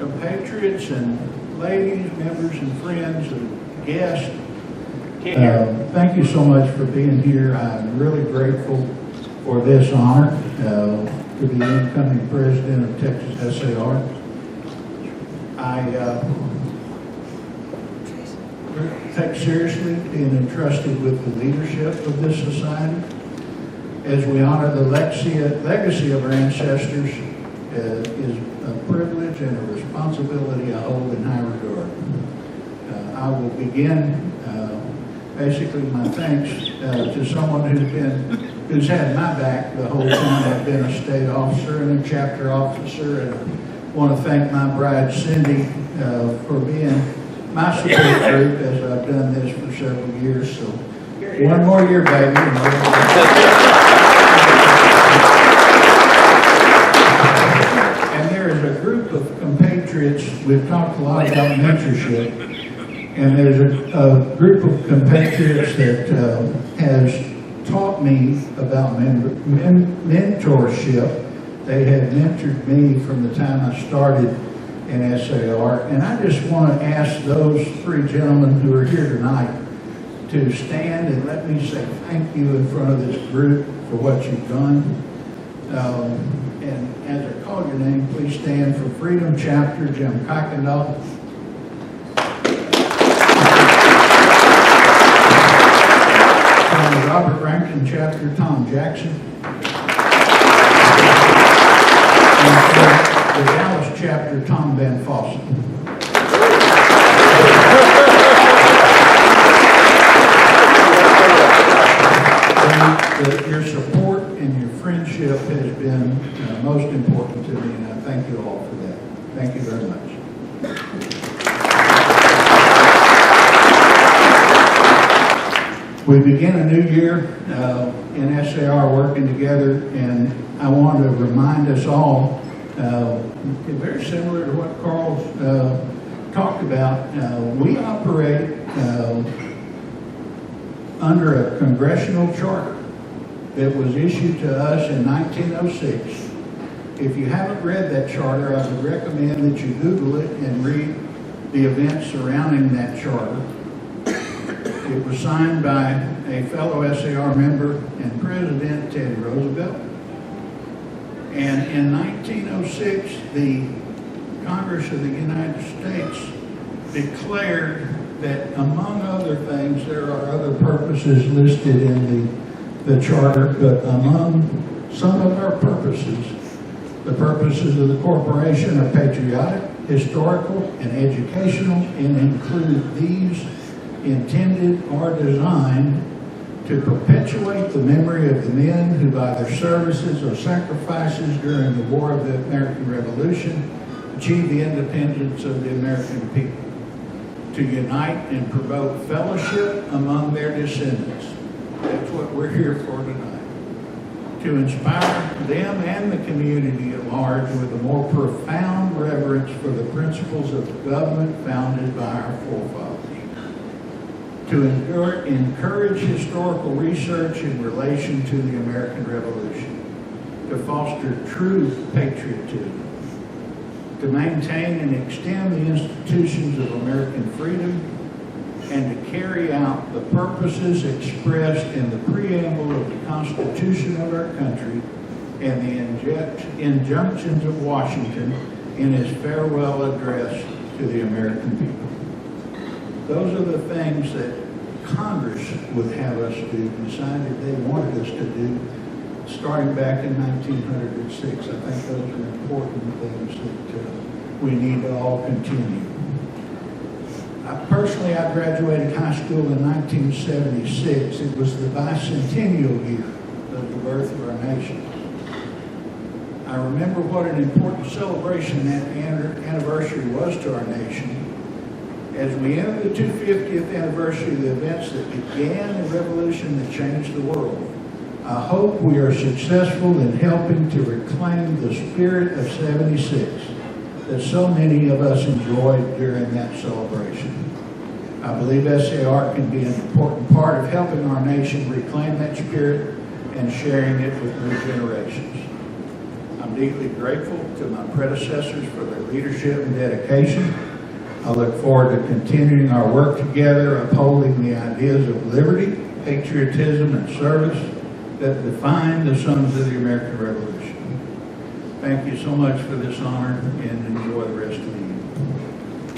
compatriots and ladies, members and friends and guests, thank you so much for being here. I'm really grateful for this honor to be incoming president of Texas SAR. I take seriously being entrusted with the leadership of this society as we honor the legacy of our ancestors. Is a privilege and a responsibility I hold in high regard. I will begin basically my thanks to someone who's had my back the whole time I've been a state officer and a chapter officer, and I want to thank my bride Cindy for being my support group as I've done this for several years. So one more year, baby. And there is a group of compatriots. We've talked a lot about mentorship, and there's a group of compatriots that has taught me about mentorship. They had mentored me from the time I started in SAR, and I just want to ask those three gentlemen who are here tonight to stand and let me say thank you in front of this group for what you've done. And as I call your name, please stand for Freedom Chapter, Jim Kuykendall. From the Robert Rankin Chapter, Tom Jackson. And from the Dallas Chapter, Tom Van Fossen. Your support and your friendship has been most important to me, and I thank you all for that. Thank you very much. We begin a new year in SAR working together, and I want to remind us all, very similar to what Carl talked about, we operate under a congressional charter that was issued to us in 1906. If you haven't read that charter, I would recommend that you Google it and read the events surrounding that charter. It was signed by a fellow SAR member and President Teddy Roosevelt. And in 1906, the Congress of the United States declared that, among other things, there are other purposes listed in the charter, but among some of our purposes, the purposes of the corporation are patriotic, historical, and educational, and include these intended or designed to perpetuate the memory of the men who, by their services or sacrifices during the War of the American Revolution, achieved the independence of the American people, to unite and promote fellowship among their descendants. That's what we're here for tonight. To inspire them and the community at large with a more profound reverence for the principles of the government founded by our forefathers. To encourage historical research in relation to the American Revolution. To foster true patriotism. To maintain and extend the institutions of American freedom, and to carry out the purposes expressed in the preamble of the Constitution of our country and the injunctions of Washington in his farewell address to the American people. Those are the things that Congress would have us do, decided they wanted us to do, starting back in 1906. I think those are important things that we need to all continue. Personally, I graduated high school in 1976. It was the bicentennial year of the birth of our nation. I remember what an important celebration that anniversary was to our nation. As we enter the 250th anniversary of the events that began the revolution that changed the world, I hope we are successful in helping to reclaim the spirit of '76 that so many of us enjoyed during that celebration. I believe SAR can be an important part of helping our nation reclaim that spirit and sharing it with new generations. I'm I'm deeply grateful to my predecessors for their leadership and dedication. I look forward to continuing our work together, upholding the ideas of liberty, patriotism, and service that define the Sons of the American Revolution. Thank you so much for this honor, and enjoy the rest of the evening.